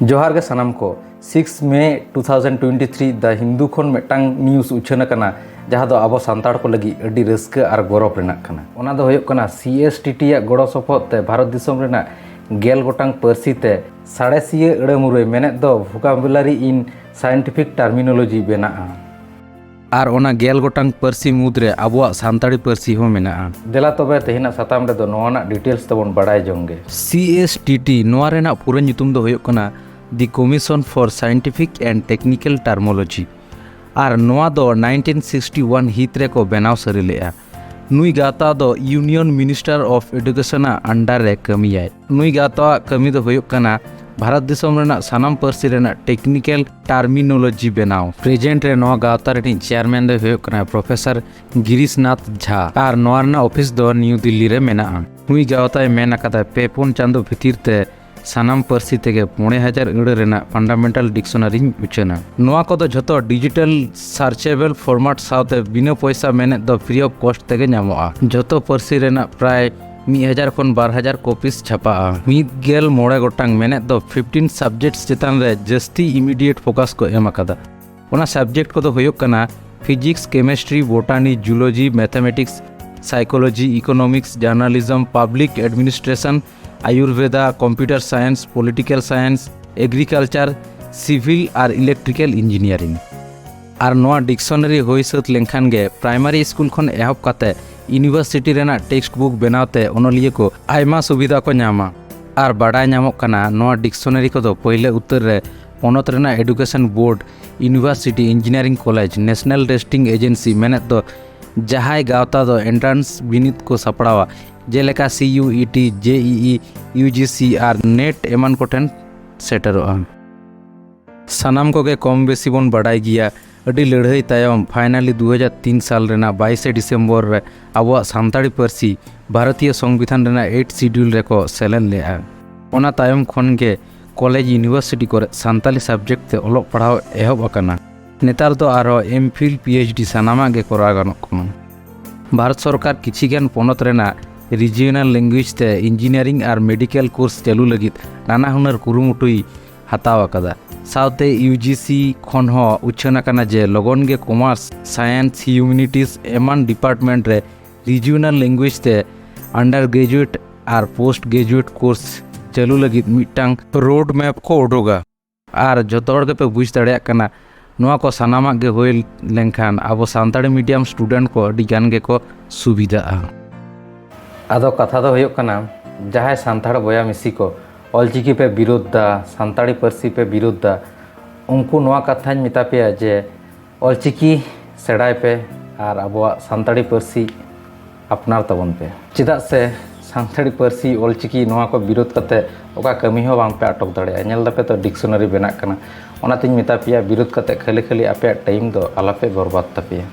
जोहार के सनाम को 6 मई 2023 द हिंदू खन मेटांग न्यूज़ उछान कना जहाँ दो अब सान्ताड़ को लगी अड्डी रस्का और गौरव रेना कना ओना दो होयोग कना CSTT या गड़ो सपोहते भारत दिसोम रेना गेल गोटांग पार्सी ते साड़ेसिया अड़े मुरई मेनेद दो वोकाबुलारी इन साइंटिफिक टर्मिनोलॉजी बेनाआ और ओना गेल गोटांग पार्सी मुद्रे अबुआ सान्ताड़ी पार्सी हो मेनाआ देला तबे तेहिना साताम रे दो नोना डिटेल्स तबन बड़ाय जोंगे CSTT नोआ रेना पूरा ᱧᱩᱛᱩᱢ दो होयोग कना The Commission for Scientific and Technical Terminology और नोआ दो 1961 हित रे को बनाव सरी लेआ नुई गाता दो union minister of education under रे कमियाय नुई गाता कमी दो होयोग कना भारत दिसोम रेना सानाम पार्सी रेना टेक्निकल टर्मिनोलॉजी बनाव प्रेजेंट रे नोआ गाता रे चेयरमैन दो होयोग कना प्रोफेसर गिरीशनाथ झा और नोआ रेना ऑफिस दो न्यू दिल्ली रे मेनाआ नुई गाता मेन अकादा पेपुन चांदो भितिर ते सानाम पार्सी तेगे 5000 अड़ रेना फंडामेंटल डिक्शनरी उछना नोआ को दो झतो डिजिटल सर्चेबल फॉर्मेट साथे बिना पैसा मेने दो फ्री ऑफ कॉस्ट तेगे नामोआ झतो पार्सी रेना प्राय 1000 खन 12000 कॉपीज छापा मिद गेल मोड़े गोटांग मेने दो 15 सब्जेक्ट्स चितान रे जस्ती इमीडिएट फोकस को एम अकादा ओना सब्जेक्ट को दो होयोग कना physics chemistry botany zoology mathematics psychology economics journalism public administration Ayurveda computer science political science agriculture civil और इलेक्ट्रिकल इंजीनियरिंग और नोआ डिक्शनरी होई सत लेनखान गे प्राइमरी स्कूल खन एहब काते यूनिवर्सिटी रेना टेक्स्ट बुक बनावते ओनलिए को आयमा सुविधा को नामा और बाडाय नामक कना नोआ डिक्शनरी को दो पहले उत्तर रे पोनत रेना education board university engineering college national testing agency मेनेत दो जहाय गावता दो एंट्रांस बिनित को सपड़ावा जेलेका CUET JEE UGC और नेट एमान कोठेन सेटरोआ सानाम को गे कम बेसी बन बड़ाई गिया अडी लड़ाई तायम फाइनली 2003 साल रेना 22 डिसेम्बर रे आबो सान्ताड़ी पार्सी भारतीय संविधान रेना 8 शेड्यूल रे को सेलेन लेआ ओना तायम खन गे कॉलेज यूनिवर्सिटी को सान्ताली सब्जेक्ट ते ओलोग पढ़ाव एहब अकना नेतार दो आरो MPhil PhD सानामा गे कोरा गनोक कनो भारत सरकार किछिगान पोनत रेना रिजियनल लैंग्वेज ते इंजीनियरिंग और मेडिकल कोर्स चालू लगित नाना हुनर कुरुमुटुई हताव अकदा साउते UGC खन हो उछना कना जे लगन गे कॉमर्स साइंस ह्यूमैनिटीज एमान डिपार्टमेंट रे रिजियनल लैंग्वेज ते अंडर ग्रेजुएट और पोस्ट ग्रेजुएट कोर्स चालू लगित मिटांग रोड मैप को उडोगा और जतोड़ के पे बुझ दाड़े कना नोआ को सानामा गे होइल लेनखान अब सान्ताड़ी मीडियम स्टूडेंट को अडी गान गे को सुविधा आदो कथा दो होयोग कना जहाय सान्ताड़ बया मिसी को ऑलचिकी पे विरोध दा सान्ताड़ी पार्सी पे विरोध दा उनको नोआ कथाñ मेता पेया जे ऑलचिकी सेड़ाय पे और अबवा सान्ताड़ी पार्सी अपनार तबन पे चिदा से सान्ताड़ी पार्सी ऑलचिकी नोआ को विरोध कते ओका कमी हो बांग पे अटक दाड़े नेल दापे तो डिक्शनरी बेना कना ओनातिñ मेता पेया विरोध कते खाली खाली आपे टाइम दो आलापे बर्बाद तापेया।